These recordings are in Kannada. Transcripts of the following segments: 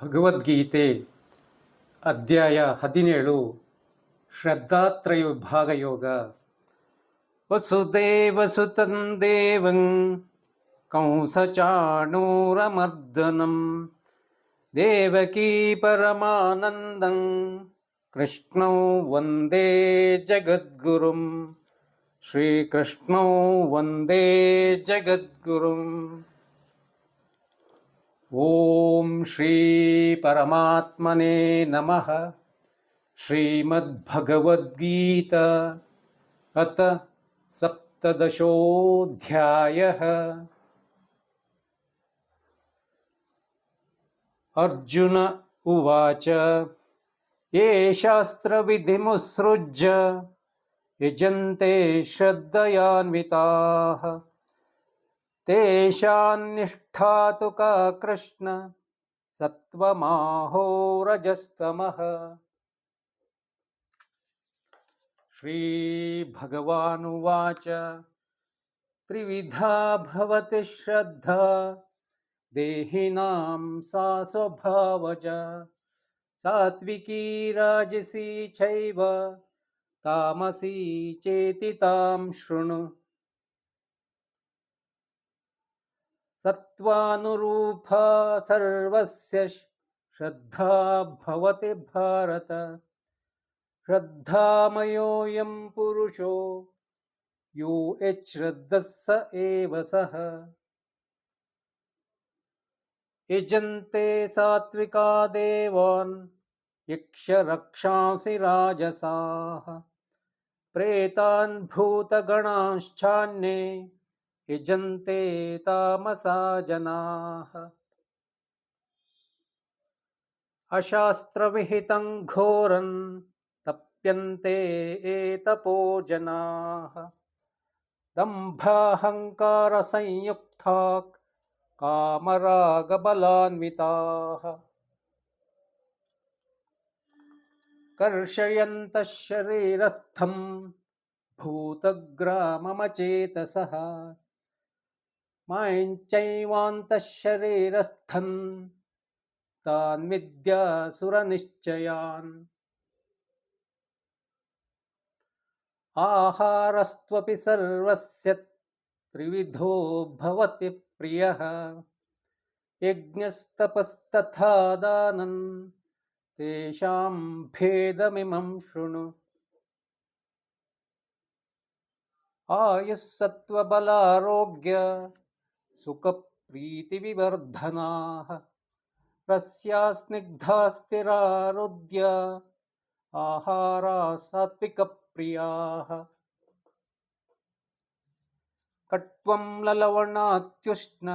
ಭಗವದ್ಗೀತೆ ಅಧ್ಯಾಯ 17 ಶ್ರದ್ಧಾತ್ರಯ ವಿಭಾಗ ಯೋಗ. ವಸುದೇವಸುತಂ ದೇವಂ ಕಂಸಚಾಣೂರಮರ್ದನಂ ದೇವಕೀ ಪರಮಾನಂದಂ ಕೃಷ್ಣೌ ವಂದೇ ಜಗದ್ಗುರುಂ. ಶ್ರೀಕೃಷ್ಣೌ ವಂದೇ ಜಗದ್ಗುರುಂ. ಓಂ ಶ್ರೀ ಪರಮಾತ್ಮನೇ ನಮಃ. ಶ್ರೀಮದ್ಭಗವದ್ಗೀತಾ ಅಥ ಸಪ್ತದಶೋऽಧ್ಯಾಯಃ. ಅರ್ಜುನ ಉವಾಚ ಯೇ ಶಾಸ್ತ್ರವಿಧಿಮುತ್ಸೃಜ್ಯ ಯಜಂತೆ ಶ್ರದ್ಧಯಾನ್ವಿತಾಃ ತೇಷಾಂ ನಿಷ್ಠಾ ತು ಕಾ ಕೃಷ್ಣ ಸತ್ವಮಾಹೋ ರಜಸ್ತಮಃ. ಶ್ರೀಭಗವಾನುವಾಚ ತ್ರಿವಿಧಾ ಭವತಿ ಶ್ರದ್ಧಾ ದೇಹಿನಾಂ ಸಾ ಸ್ವಭಾವಜ ಸಾತ್ವಿಕೀ ರಾಜಸೀ ಚೈವ ತಾಮಸೀ ಚೇತಿ ತಾಂ ಶೃಣು. ಸತ್ವಾನುರೂಪಾ ಸರ್ವಸ್ಯ ಶ್ರದ್ಧಾ ಭವತಿ ಭಾರತ. ಶ್ರದ್ಧಾಮಯೋऽಯಂ ಪುರುಷೋ ಯೋ ಯಚ್ಛ್ರದ್ದಃ ಸ ಏವ ಸಃ. ಯಜಂತೆ ಸಾತ್ವಿಕಾ ದೇವಾನ್ ಯಕ್ಷರಕ್ಷಾಂಸಿ ರಾಜಸಾಃ ಪ್ರೇತಾನ್ ಭೂತಗಣಾಶ್ಚಾನ್ಯೇ ಯಜಂತೆ ತಾಮಸಾ ಜನಾಃ. ಅಶಾಸ್ತ್ರವಿಹಿತಂ ಘೋರಂ ತಪ್ಯಂತೆ ಏತಪೋ ಜನಾಃ ದಂಭಾಹಂಕಾರ ಸಂಯುಕ್ತಾಃ ಕಾಮರಾಗಬಲಾನ್ವಿತಾಃ ಕರ್ಷಯन्तಃ ಶರೀರಸ್ಥಂ ಭೂತಗ್ರಾಮಮಚೇತಸಃ ಮಾಯಂಚೈವಾन्तಃ ಶರೀರಸ್ಥಂ ತಾನ್ ವಿದ್ಯಾಸುರನಿಶ್ಚಯಾನ್. ಆಹಾರಸ್ತ್ವಪಿ ಸರ್ವಸ್ಯ ತ್ರಿವಿಧೋ ಭವತಿ ಪ್ರಿಯಃ ಯಜ್ಞಸ್ತಪಸ್ತಥಾ ದಾನಂ ತೇಷಾಂ ಭೇದಮಿಮಂ ಶೃಣು. ಆಯುಸ್ಸತ್ವಬಲಾರೋಗ್ಯ ಸುಖಪ್ರೀತಿವಿವರ್ಧನಾಃ ರಸ್ಯಾ ಸ್ನಿಗ್ಧಾ ಸ್ಥಿರಾರುದ್ಯ ಆಹಾರಾ ಸಾತ್ವಿಕಪ್ರಿಯಾಃ. ಕಟ್ವಂ ಲಲವಣಾತ್ಯುಷ್ಣ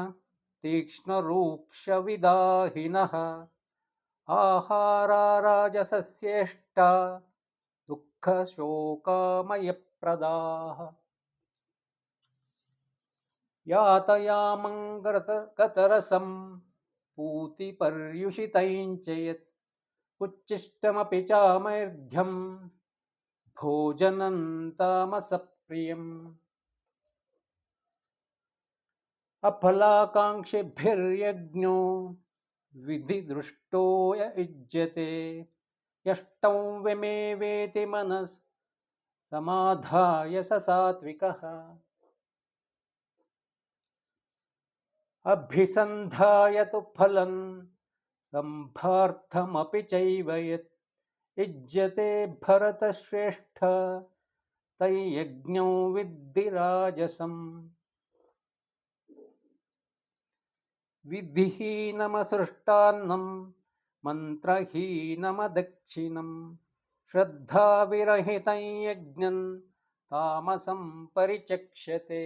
ತೀಕ್ಷ್ಣರೂಕ್ಷವಿದಾಹಿನಃ ಆಹಾರಾ ರಾಜಸಸ್ಯೇಷ್ಟಾ ದುಃಖಶೋಕಾಮಯಪ್ರದಾಃ. ಯಾತಯಾಮಂ ಗತರಸಂ ಪೂತಿಪರ್ಯುಷಿತೈಂ ಚ ಯತ್ ಉಚ್ಚಿಷ್ಟಮಪಿ ಚಾಮೈರ್ಘ್ಯಂ ಭೋಜನಂ ತಾಮಸಪ್ರಿಯಂ. ಅಫಲಾಕಾಂಕ್ಷಿಭಿರ್ಯಜ್ಞೋ ವಿಧಿದೃಷ್ಟೋ ಯ ಯುಜ್ಯತೆ ಯಷ್ಟೌ ವಿಮೇವೇತಿ ಮನಸ್ ಸಮಾಧಾಯ ಸ ಸಾತ್ವಿಕಃ. ಅಭಿಸಂಧಾಯ ತು ಫಲಂ ಸಂಭಾರ್ಥಮಪಿ ಚೈವ ಯತ್ ಯುಜ್ಯತೆ ಭರತಶ್ರೇಷ್ಠ ತೈಯಜ್ಞೋ ವಿದ್ಧಿ ರಾಜಸಂ. ವಿಧಿಹೀನಮಸೃಷ್ಟಾನ್ನಂ ಮಂತ್ರಹೀನಮದಕ್ಷಿಣಂ ಶ್ರದ್ಧಾವಿರಹಿತಂ ಯಜ್ಞಂ ತಾಮಸಂ ಪರಿಚಕ್ಷ್ಯತೆ.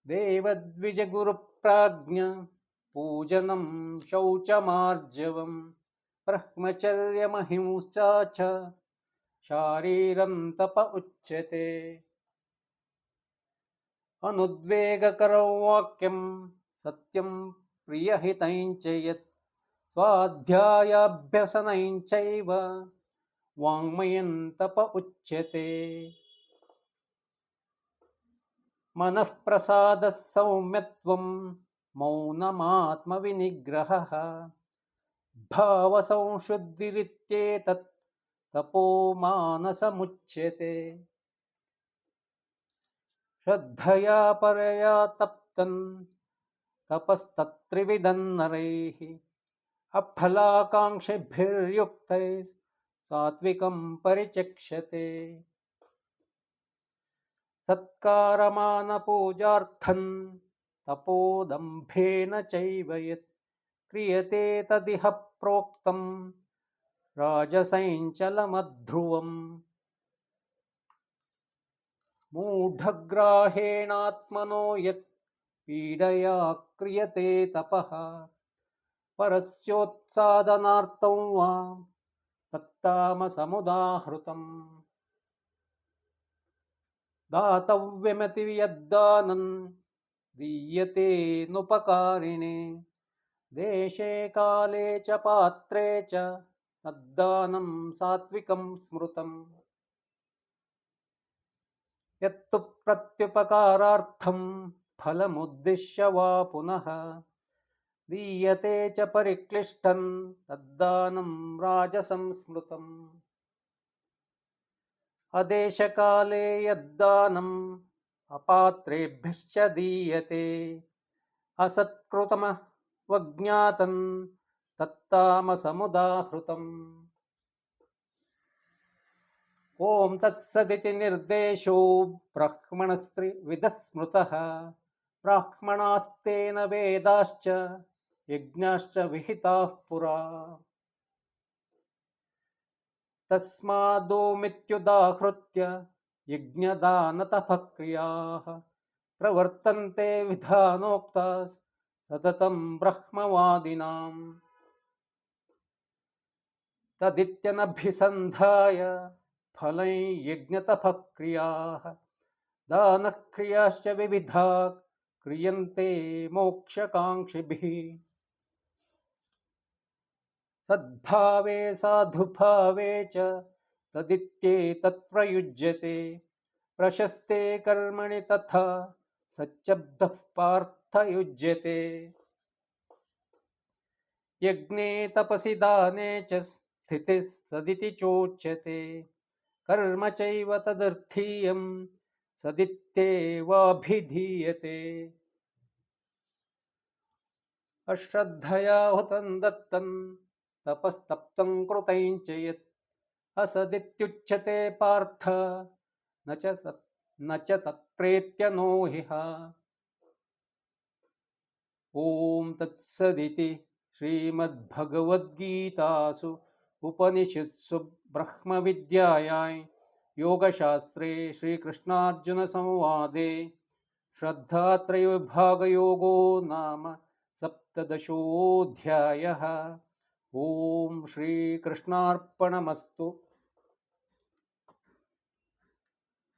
ದೇವದ್ವಿಜಗುರುಪ್ರಾಜ್ಞ ಪೂಜನಂ ಶೌಚಮಾರ್ಜವಂ ಬ್ರಹ್ಮಚರ್ಯಮಹಿಂಸಾ ಚ ಶಾರೀರಂ ತಪ ಉಚ್ಯತೆ. ಅನುದ್ವೇಗಕರಂ ವಾಕ್ಯಂ ಸತ್ಯಂ ಪ್ರಿಯಹಿತಂ ಚ ಯತ್ ಸ್ವಾಧ್ಯಾಯಾಭ್ಯಸನಂ ಚೈವ ವಾಂಗ್ಮಯಂ ತಪ ಉಚ್ಯತೆ. ಮನಃಪ್ರಸಾದಃ ಸೌಮ್ಯತ್ವಂ मौनमात्मविनिग्रहः भावसंशुद्धिरित्येतत् तपो मानसमुच्यते श्रद्धया परया तप्तन् तपस्तत्त्रिविधन्नरैः अफलाकाङ्क्षिभिर्युक्तैः सात्विकं परिचक्ष्यते सत्कारमानपूजार्थं तपोदम्भेन चैव यत् क्रियते तदिह प्रोक्तं राजसञ्चलमध्रुवम् मूढग्राहेणात्मनो यत् पीडया क्रियते तपः परस्योत्सादनार्थं वा तत्तामसमुदाहृतम् दातव्यमति यद्दानं दीयते नुपकारिणे देशे काले च पात्रे च तद्दानं सात्विकं स्मृतम् यत्तु प्रत्युपकारार्थं फलमुद्दिश्य वा पुनः दीयते च परिक्लिष्टं तद्दानं राजसं स्मृतम् अदेशकाले यद्दानम् अपात्रेभ्यश्च दीयते असत्कृतमवज्ञातं तत्तामसमुदाहृतम् ॐ तत्सदिति निर्देशो ब्राह्मणस्त्रिविधः स्मृतः ब्राह्मणास्तेन वेदाश्च यज्ञाश्च विहिताः पुरा तस्मादोमित्युदाहृत्य यज्ञदानतपक्रियाः प्रवर्तन्ते विधानोक्ताः सततं ब्रह्मवादिनाम् तदित्यनभिसन्धाय फलं यज्ञतपक्रियाः दानक्रियाश्च विविधा क्रियन्ते मोक्षकाङ्क्षिभिः सद्भावे साधुभावे च तदित्येतत् प्रयुज्यते प्रशस्ते कर्मणि तथा सच्चब्दः पार्थयुज्यते यज्ञे तपसि दाने च स्थितिः सदिति चोच्यते कर्म चैव तदर्थीयं सदित्येवाभिधीयते अश्रद्धया हुतं दत्तं तपस्तप्तं कृतं च यत् असदित्युच्यते पार्थ न च तत्प्रेत्य नो ह्यः ॐ तत्सदिति श्रीमद्भगवद्गीतासु उपनिषत्सु ब्रह्मविद्यायां योगशास्त्रे श्रीकृष्णार्जुनसंवादे श्रद्धात्रयविभागयोगो नाम सप्तदशोऽध्यायः। ॐ श्रीकृष्णार्पणमस्तु।